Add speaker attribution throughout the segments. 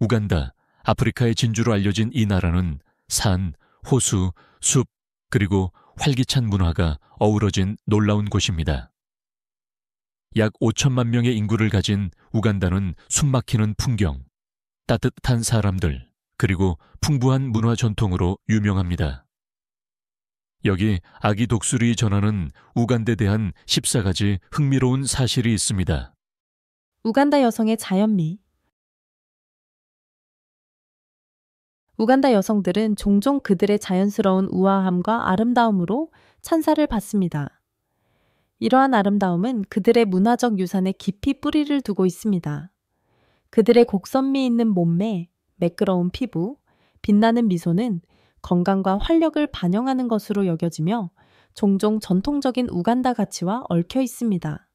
Speaker 1: 우간다, 아프리카의 진주로 알려진 이 나라는 산, 호수, 숲, 그리고 활기찬 문화가 어우러진 놀라운 곳입니다. 약 5천만 명의 인구를 가진 우간다는 숨막히는 풍경, 따뜻한 사람들, 그리고 풍부한 문화 전통으로 유명합니다. 여기 아기 독수리 전하는 우간다에 대한 14가지 흥미로운 사실이 있습니다.
Speaker 2: 우간다 여성의 자연미. 우간다 여성들은 종종 그들의 자연스러운 우아함과 아름다움으로 찬사를 받습니다. 이러한 아름다움은 그들의 문화적 유산에 깊이 뿌리를 두고 있습니다. 그들의 곡선미 있는 몸매, 매끄러운 피부, 빛나는 미소는 건강과 활력을 반영하는 것으로 여겨지며 종종 전통적인 우간다 가치와 얽혀 있습니다.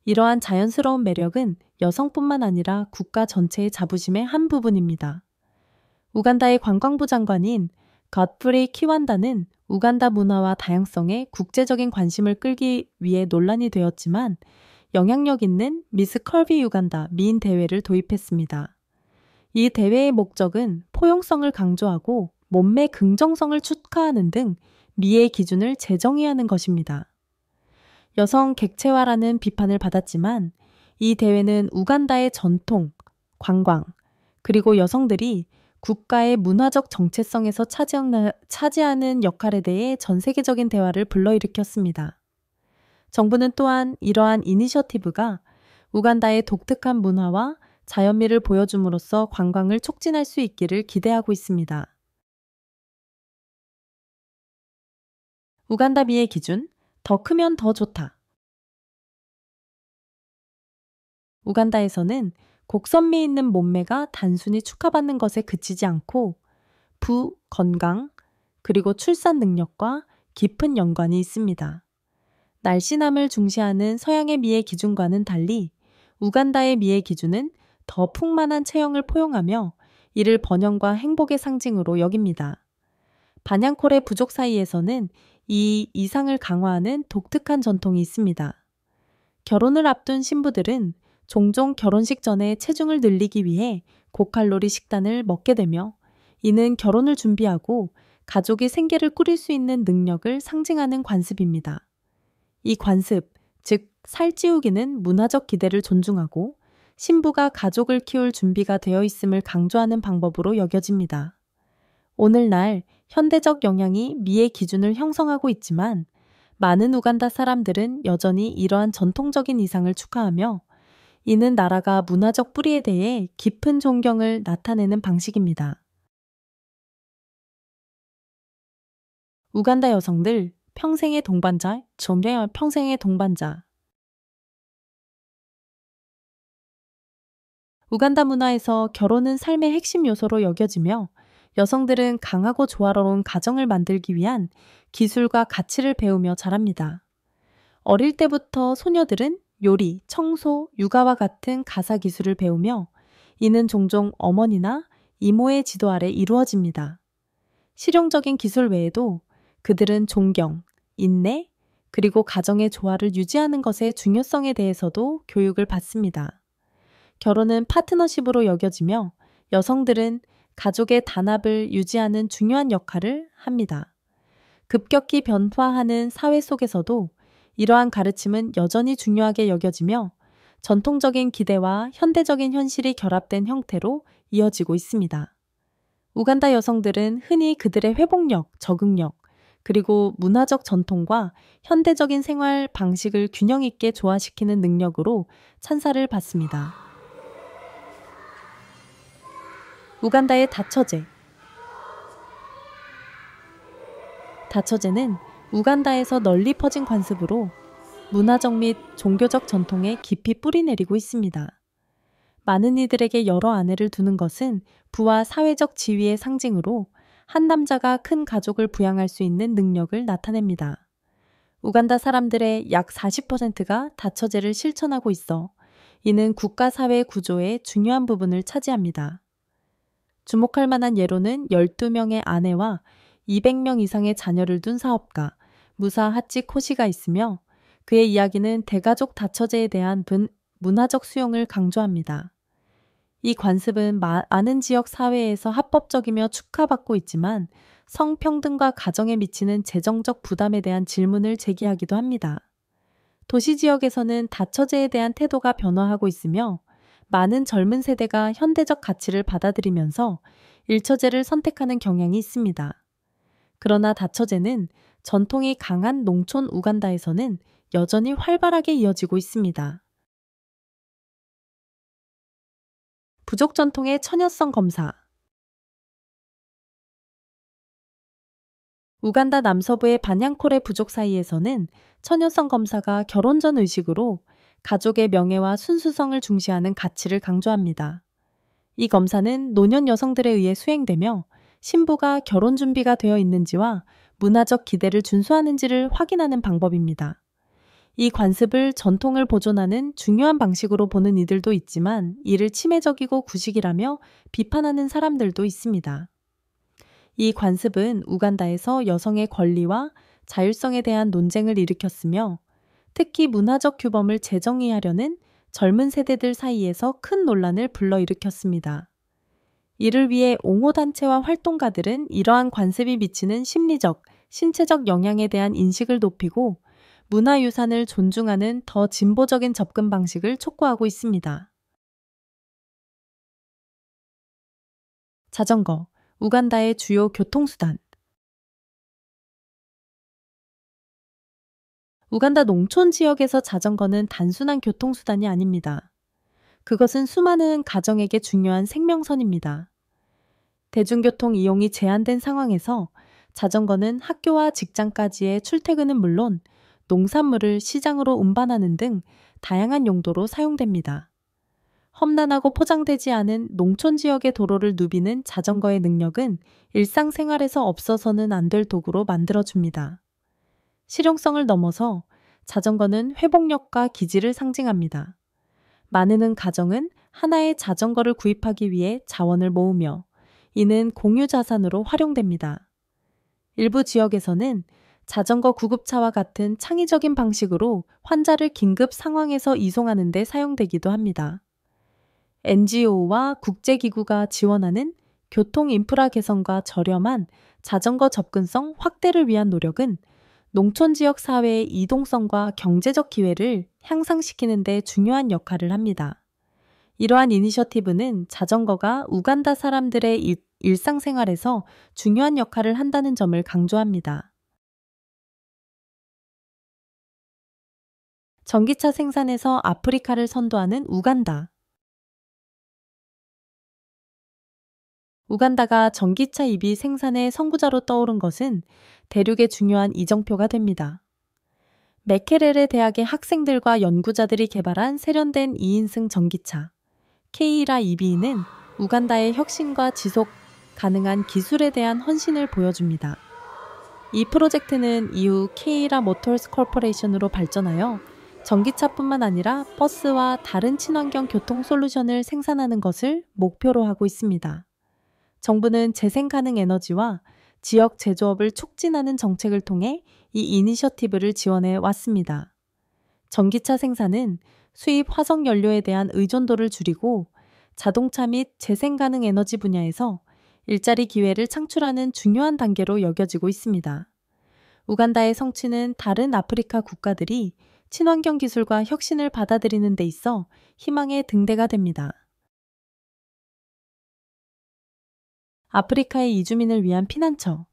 Speaker 2: 이러한 자연스러운 매력은 여성뿐만 아니라 국가 전체의 자부심의 한 부분입니다. 우간다의 관광부 장관인 갓프리 키완다는 우간다 문화와 다양성에 국제적인 관심을 끌기 위해 논란이 되었지만 영향력 있는 미스 컬비 우간다 미인 대회를 도입했습니다. 이 대회의 목적은 포용성을 강조하고 몸매 긍정성을 축하하는 등 미의 기준을 재정의하는 것입니다. 여성 객체화라는 비판을 받았지만 이 대회는 우간다의 전통, 관광, 그리고 여성들이 국가의 문화적 정체성에서 차지하는 역할에 대해 전 세계적인 대화를 불러일으켰습니다. 정부는 또한 이러한 이니셔티브가 우간다의 독특한 문화와 자연미를 보여줌으로써 관광을 촉진할 수 있기를 기대하고 있습니다. 우간다 미의 기준, 더 크면 더 좋다. 우간다에서는 곡선미 있는 몸매가 단순히 축하받는 것에 그치지 않고 부, 건강, 그리고 출산 능력과 깊은 연관이 있습니다. 날씬함을 중시하는 서양의 미의 기준과는 달리 우간다의 미의 기준은 더 풍만한 체형을 포용하며 이를 번영과 행복의 상징으로 여깁니다. 반양콜의 부족 사이에서는 이 이상을 강화하는 독특한 전통이 있습니다. 결혼을 앞둔 신부들은 종종 결혼식 전에 체중을 늘리기 위해 고칼로리 식단을 먹게 되며 이는 결혼을 준비하고 가족이 생계를 꾸릴 수 있는 능력을 상징하는 관습입니다. 이 관습, 즉 살찌우기는 문화적 기대를 존중하고 신부가 가족을 키울 준비가 되어 있음을 강조하는 방법으로 여겨집니다. 오늘날 현대적 영향이 미의 기준을 형성하고 있지만 많은 우간다 사람들은 여전히 이러한 전통적인 이상을 축하하며 이는 나라가 문화적 뿌리에 대해 깊은 존경을 나타내는 방식입니다. 우간다 여성들, 평생의 동반자, 정말 평생의 동반자. 우간다 문화에서 결혼은 삶의 핵심 요소로 여겨지며 여성들은 강하고 조화로운 가정을 만들기 위한 기술과 가치를 배우며 자랍니다. 어릴 때부터 소녀들은 요리, 청소, 육아와 같은 가사 기술을 배우며 이는 종종 어머니나 이모의 지도 아래 이루어집니다. 실용적인 기술 외에도 그들은 존경, 인내, 그리고 가정의 조화를 유지하는 것의 중요성에 대해서도 교육을 받습니다. 결혼은 파트너십으로 여겨지며 여성들은 가족의 단합을 유지하는 중요한 역할을 합니다. 급격히 변화하는 사회 속에서도 이러한 가르침은 여전히 중요하게 여겨지며 전통적인 기대와 현대적인 현실이 결합된 형태로 이어지고 있습니다. 우간다 여성들은 흔히 그들의 회복력, 적응력, 그리고 문화적 전통과 현대적인 생활 방식을 균형 있게 조화시키는 능력으로 찬사를 받습니다. 우간다의 다처제. 다처제는 우간다에서 널리 퍼진 관습으로 문화적 및 종교적 전통에 깊이 뿌리내리고 있습니다. 많은 이들에게 여러 아내를 두는 것은 부와 사회적 지위의 상징으로 한 남자가 큰 가족을 부양할 수 있는 능력을 나타냅니다. 우간다 사람들의 약 40%가 다처제를 실천하고 있어 이는 국가 사회 구조의 중요한 부분을 차지합니다. 주목할 만한 예로는 12명의 아내와 200명 이상의 자녀를 둔 사업가 무사 하치 코시가 있으며 그의 이야기는 대가족 다처제에 대한 문화적 수용을 강조합니다. 이 관습은 많은 지역 사회에서 합법적이며 축하받고 있지만 성평등과 가정에 미치는 재정적 부담에 대한 질문을 제기하기도 합니다. 도시 지역에서는 다처제에 대한 태도가 변화하고 있으며 많은 젊은 세대가 현대적 가치를 받아들이면서 일처제를 선택하는 경향이 있습니다. 그러나 다처제는 전통이 강한 농촌 우간다에서는 여전히 활발하게 이어지고 있습니다. 부족 전통의 처녀성 검사. 우간다 남서부의 반양콜의 부족 사이에서는 처녀성 검사가 결혼 전 의식으로 가족의 명예와 순수성을 중시하는 가치를 강조합니다. 이 검사는 노년 여성들에 의해 수행되며 신부가 결혼 준비가 되어 있는지와 문화적 기대를 준수하는지를 확인하는 방법입니다. 이 관습을 전통을 보존하는 중요한 방식으로 보는 이들도 있지만 이를 침해적이고 구식이라며 비판하는 사람들도 있습니다. 이 관습은 우간다에서 여성의 권리와 자율성에 대한 논쟁을 일으켰으며 특히 문화적 규범을 재정의하려는 젊은 세대들 사이에서 큰 논란을 불러일으켰습니다. 이를 위해 옹호단체와 활동가들은 이러한 관습이 미치는 심리적, 신체적 영향에 대한 인식을 높이고 문화유산을 존중하는 더 진보적인 접근 방식을 촉구하고 있습니다. 자전거, 우간다의 주요 교통수단. 우간다 농촌 지역에서 자전거는 단순한 교통수단이 아닙니다. 그것은 수많은 가정에게 중요한 생명선입니다. 대중교통 이용이 제한된 상황에서 자전거는 학교와 직장까지의 출퇴근은 물론 농산물을 시장으로 운반하는 등 다양한 용도로 사용됩니다. 험난하고 포장되지 않은 농촌 지역의 도로를 누비는 자전거의 능력은 일상생활에서 없어서는 안 될 도구로 만들어줍니다. 실용성을 넘어서 자전거는 회복력과 기지를 상징합니다. 많은 가정은 하나의 자전거를 구입하기 위해 자원을 모으며 이는 공유 자산으로 활용됩니다. 일부 지역에서는 자전거 구급차와 같은 창의적인 방식으로 환자를 긴급 상황에서 이송하는 데 사용되기도 합니다. NGO와 국제기구가 지원하는 교통 인프라 개선과 저렴한 자전거 접근성 확대를 위한 노력은 농촌 지역 사회의 이동성과 경제적 기회를 향상시키는 데 중요한 역할을 합니다. 이러한 이니셔티브는 자전거가 우간다 사람들의 일상생활에서 중요한 역할을 한다는 점을 강조합니다. 전기차 생산에서 아프리카를 선도하는 우간다. 우간다가 전기차 EV 생산의 선구자로 떠오른 것은 대륙의 중요한 이정표가 됩니다. 메케레레 대학의 학생들과 연구자들이 개발한 세련된 2인승 전기차 케이라 EV는 우간다의 혁신과 지속 가능한 기술에 대한 헌신을 보여줍니다. 이 프로젝트는 이후 케이라 모터스 코퍼레이션으로 발전하여 전기차뿐만 아니라 버스와 다른 친환경 교통 솔루션을 생산하는 것을 목표로 하고 있습니다. 정부는 재생 가능 에너지와 지역 제조업을 촉진하는 정책을 통해 이 이니셔티브를 지원해 왔습니다. 전기차 생산은 수입 화석 연료에 대한 의존도를 줄이고 자동차 및 재생 가능 에너지 분야에서 일자리 기회를 창출하는 중요한 단계로 여겨지고 있습니다. 우간다의 성취는 다른 아프리카 국가들이 친환경 기술과 혁신을 받아들이는 데 있어 희망의 등대가 됩니다. 아프리카의 이주민을 위한 피난처.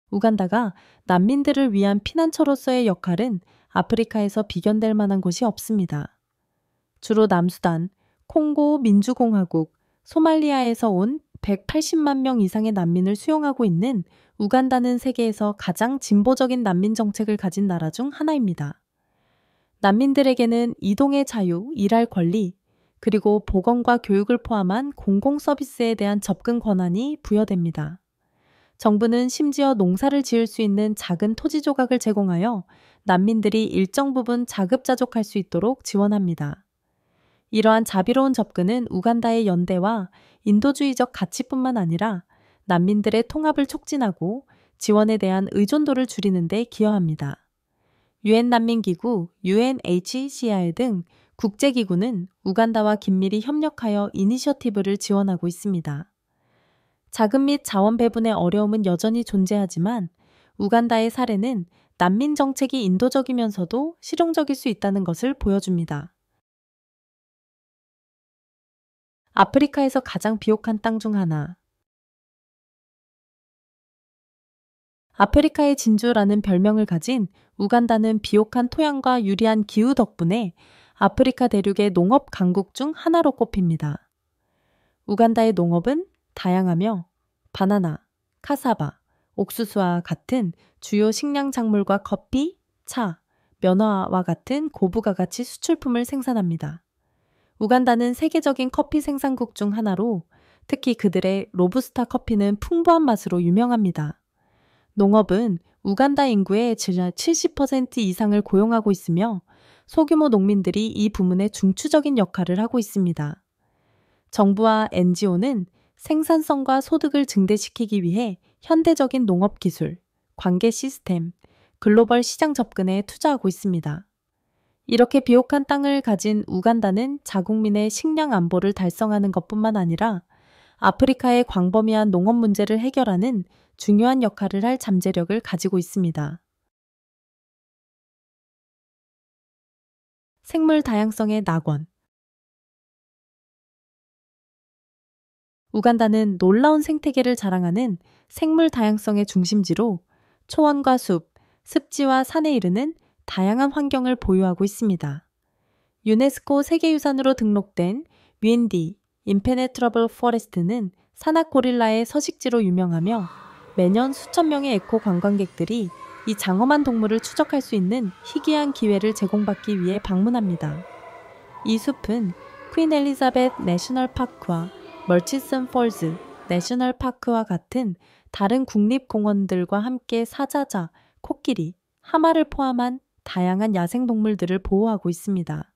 Speaker 2: 우간다가 난민들을 위한 피난처로서의 역할은 아프리카에서 비견될 만한 곳이 없습니다. 주로 남수단, 콩고 민주공화국, 소말리아에서 온 180만 명 이상의 난민을 수용하고 있는 우간다는 세계에서 가장 진보적인 난민 정책을 가진 나라 중 하나입니다. 난민들에게는 이동의 자유, 일할 권리, 그리고 보건과 교육을 포함한 공공 서비스에 대한 접근 권한이 부여됩니다. 정부는 심지어 농사를 지을 수 있는 작은 토지 조각을 제공하여 난민들이 일정 부분 자급자족할 수 있도록 지원합니다. 이러한 자비로운 접근은 우간다의 연대와 인도주의적 가치뿐만 아니라 난민들의 통합을 촉진하고 지원에 대한 의존도를 줄이는 데 기여합니다. 유엔 난민기구, UNHCR 등 국제기구는 우간다와 긴밀히 협력하여 이니셔티브를 지원하고 있습니다. 자금 및 자원 배분의 어려움은 여전히 존재하지만 우간다의 사례는 난민 정책이 인도적이면서도 실용적일 수 있다는 것을 보여줍니다. 아프리카에서 가장 비옥한 땅 중 하나. 아프리카의 진주라는 별명을 가진 우간다는 비옥한 토양과 유리한 기후 덕분에 아프리카 대륙의 농업 강국 중 하나로 꼽힙니다. 우간다의 농업은 다양하며 바나나, 카사바, 옥수수와 같은 주요 식량 작물과 커피, 차, 면화와 같은 고부가가치 수출품을 생산합니다. 우간다는 세계적인 커피 생산국 중 하나로 특히 그들의 로부스타 커피는 풍부한 맛으로 유명합니다. 농업은 우간다 인구의 70% 이상을 고용하고 있으며 소규모 농민들이 이 부문에 중추적인 역할을 하고 있습니다. 정부와 NGO는 생산성과 소득을 증대시키기 위해 현대적인 농업 기술, 관계 시스템, 글로벌 시장 접근에 투자하고 있습니다. 이렇게 비옥한 땅을 가진 우간다는 자국민의 식량 안보를 달성하는 것뿐만 아니라 아프리카의 광범위한 농업 문제를 해결하는 중요한 역할을 할 잠재력을 가지고 있습니다. 생물 다양성의 낙원. 우간다는 놀라운 생태계를 자랑하는 생물 다양성의 중심지로 초원과 숲, 습지와 산에 이르는 다양한 환경을 보유하고 있습니다. 유네스코 세계유산으로 등록된 윈디, 임페네트러블 포레스트는 산악 고릴라의 서식지로 유명하며 매년 수천 명의 에코 관광객들이 이 장엄한 동물을 추적할 수 있는 희귀한 기회를 제공받기 위해 방문합니다. 이 숲은 퀸 엘리자베트 내셔널 파크와 멀치슨 폴즈 내셔널 파크와 같은 다른 국립공원들과 함께 사자자, 코끼리, 하마를 포함한 다양한 야생동물들을 보호하고 있습니다.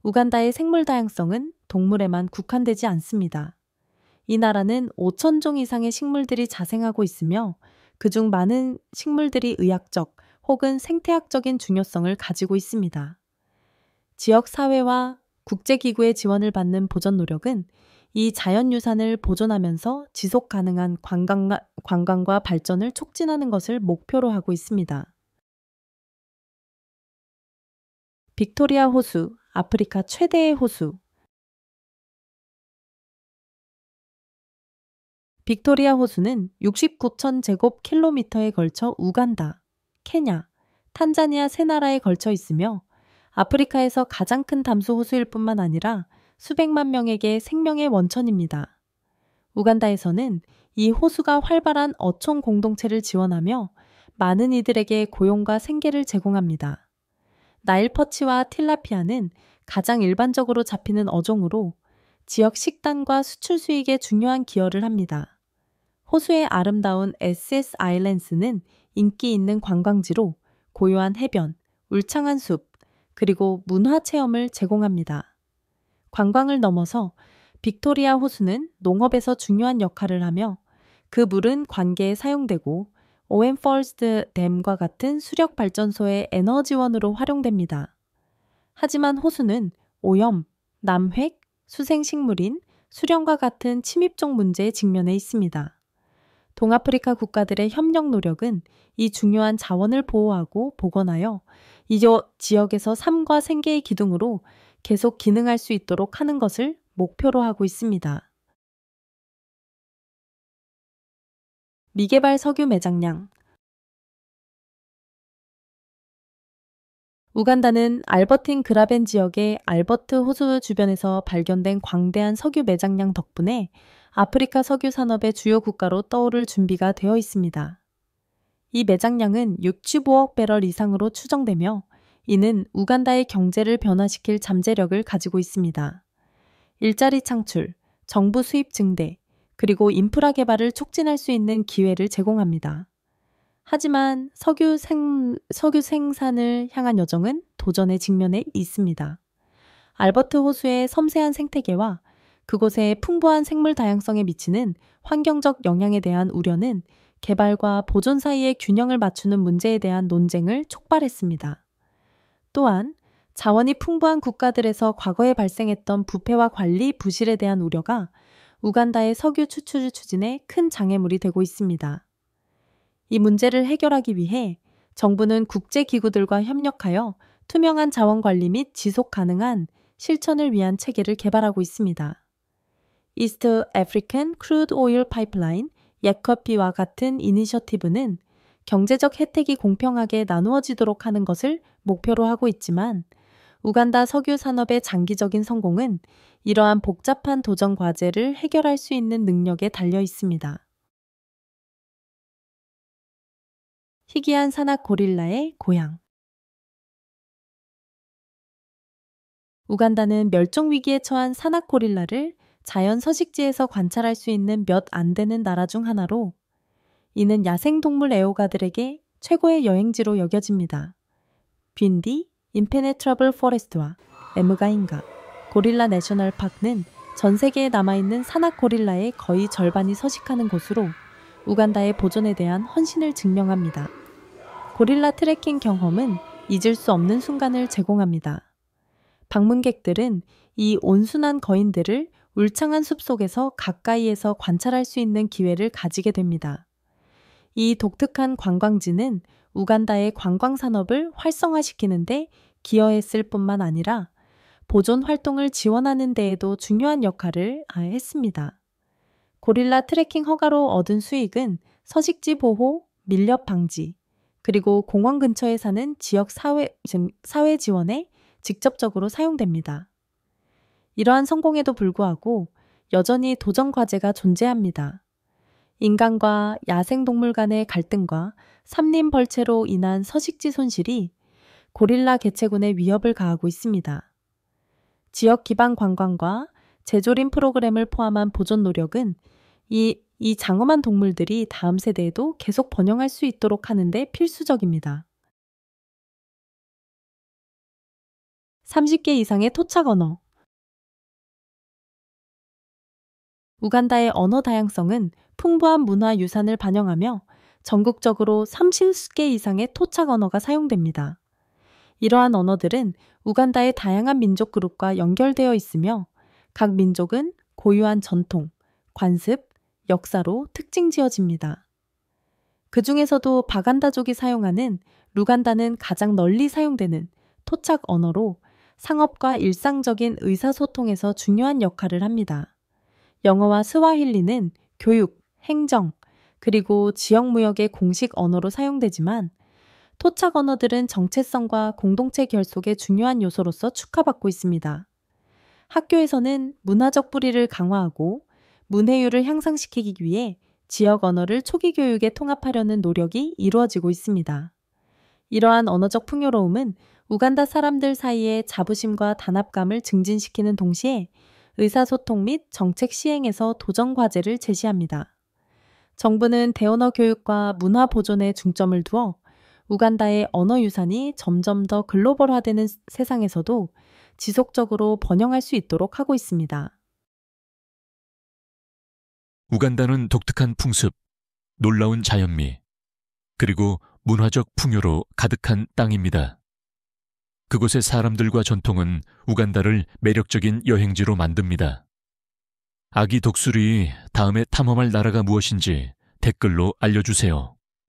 Speaker 2: 우간다의 생물 다양성은 동물에만 국한되지 않습니다. 이 나라는 5,000종 이상의 식물들이 자생하고 있으며 그중 많은 식물들이 의학적 혹은 생태학적인 중요성을 가지고 있습니다. 지역 사회와 국제기구의 지원을 받는 보전 노력은 이 자연유산을 보존하면서 지속 가능한 관광과 발전을 촉진하는 것을 목표로 하고 있습니다. 빅토리아 호수, 아프리카 최대의 호수. 빅토리아 호수는 69천 제곱킬로미터에 걸쳐 우간다, 케냐, 탄자니아 세 나라에 걸쳐 있으며 아프리카에서 가장 큰 담수 호수일 뿐만 아니라 수백만 명에게 생명의 원천입니다. 우간다에서는 이 호수가 활발한 어촌 공동체를 지원하며 많은 이들에게 고용과 생계를 제공합니다. 나일 퍼치와 틸라피아는 가장 일반적으로 잡히는 어종으로 지역 식단과 수출 수익에 중요한 기여를 합니다. 호수의 아름다운 SS 아일랜드는 인기 있는 관광지로 고요한 해변, 울창한 숲, 그리고 문화 체험을 제공합니다. 관광을 넘어서 빅토리아 호수는 농업에서 중요한 역할을 하며 그 물은 관계에 사용되고 오웬 펄스드 댐과 같은 수력 발전소의 에너지원으로 활용됩니다. 하지만 호수는 오염, 남획, 수생식물인 수령과 같은 침입종 문제에 직면해 있습니다. 동아프리카 국가들의 협력 노력은 이 중요한 자원을 보호하고 복원하여 이 지역에서 삶과 생계의 기둥으로 계속 기능할 수 있도록 하는 것을 목표로 하고 있습니다. 미개발 석유 매장량. 우간다는 알버틴 그라벤 지역의 알버트 호수 주변에서 발견된 광대한 석유 매장량 덕분에 아프리카 석유 산업의 주요 국가로 떠오를 준비가 되어 있습니다. 이 매장량은 65억 배럴 이상으로 추정되며 이는 우간다의 경제를 변화시킬 잠재력을 가지고 있습니다. 일자리 창출, 정부 수입 증대, 그리고 인프라 개발을 촉진할 수 있는 기회를 제공합니다. 하지만 석유 생산을 향한 여정은 도전에 직면해 있습니다. 알버트 호수의 섬세한 생태계와 그곳의 풍부한 생물 다양성에 미치는 환경적 영향에 대한 우려는 개발과 보존 사이의 균형을 맞추는 문제에 대한 논쟁을 촉발했습니다. 또한 자원이 풍부한 국가들에서 과거에 발생했던 부패와 관리 부실에 대한 우려가 우간다의 석유 추출 추진에 큰 장애물이 되고 있습니다. 이 문제를 해결하기 위해 정부는 국제기구들과 협력하여 투명한 자원 관리 및 지속 가능한 실천을 위한 체계를 개발하고 있습니다. 이스트 아프리칸 크루드 오일 파이프라인, 예커피와 같은 이니셔티브는 경제적 혜택이 공평하게 나누어지도록 하는 것을 목표로 하고 있지만 우간다 석유 산업의 장기적인 성공은 이러한 복잡한 도전 과제를 해결할 수 있는 능력에 달려 있습니다. 희귀한 산악 고릴라의 고향. 우간다는 멸종 위기에 처한 산악 고릴라를 자연 서식지에서 관찰할 수 있는 몇 안 되는 나라 중 하나로, 이는 야생동물 애호가들에게 최고의 여행지로 여겨집니다. 빈디, 임페네트러블 포레스트와 에무가인가, 고릴라 내셔널 파크는 전 세계에 남아있는 산악 고릴라의 거의 절반이 서식하는 곳으로 우간다의 보존에 대한 헌신을 증명합니다. 고릴라 트레킹 경험은 잊을 수 없는 순간을 제공합니다. 방문객들은 이 온순한 거인들을 울창한 숲속에서 가까이에서 관찰할 수 있는 기회를 가지게 됩니다. 이 독특한 관광지는 우간다의 관광 산업을 활성화시키는 데 기여했을 뿐만 아니라 보존 활동을 지원하는 데에도 중요한 역할을 했습니다. 고릴라 트레킹 허가로 얻은 수익은 서식지 보호, 밀렵 방지, 그리고 공원 근처에 사는 지역 사회 지원에 직접적으로 사용됩니다. 이러한 성공에도 불구하고 여전히 도전 과제가 존재합니다. 인간과 야생동물 간의 갈등과 삼림 벌채로 인한 서식지 손실이 고릴라 개체군의 위협을 가하고 있습니다. 지역 기반 관광과 재조림 프로그램을 포함한 보존 노력은 이 장엄한 동물들이 다음 세대에도 계속 번영할 수 있도록 하는 데 필수적입니다. 30개 이상의 토착 언어. 우간다의 언어 다양성은 풍부한 문화 유산을 반영하며 전국적으로 30개 이상의 토착 언어가 사용됩니다. 이러한 언어들은 우간다의 다양한 민족 그룹과 연결되어 있으며 각 민족은 고유한 전통, 관습, 역사로 특징 지어집니다. 그 중에서도 바간다족이 사용하는 루간다는 가장 널리 사용되는 토착 언어로 상업과 일상적인 의사소통에서 중요한 역할을 합니다. 영어와 스와힐리는 교육, 행정, 그리고 지역 무역의 공식 언어로 사용되지만 토착 언어들은 정체성과 공동체 결속의 중요한 요소로서 축하받고 있습니다. 학교에서는 문화적 뿌리를 강화하고 문해율을 향상시키기 위해 지역 언어를 초기 교육에 통합하려는 노력이 이루어지고 있습니다. 이러한 언어적 풍요로움은 우간다 사람들 사이의 자부심과 단합감을 증진시키는 동시에 의사소통 및 정책 시행에서 도전 과제를 제시합니다. 정부는 대언어 교육과 문화 보존에 중점을 두어 우간다의 언어 유산이 점점 더 글로벌화되는 세상에서도 지속적으로 번영할 수 있도록 하고 있습니다.
Speaker 1: 우간다는 독특한 풍습, 놀라운 자연미, 그리고 문화적 풍요로 가득한 땅입니다. 그곳의 사람들과 전통은 우간다를 매력적인 여행지로 만듭니다. 아기 독수리 다음에 탐험할 나라가 무엇인지 댓글로 알려주세요.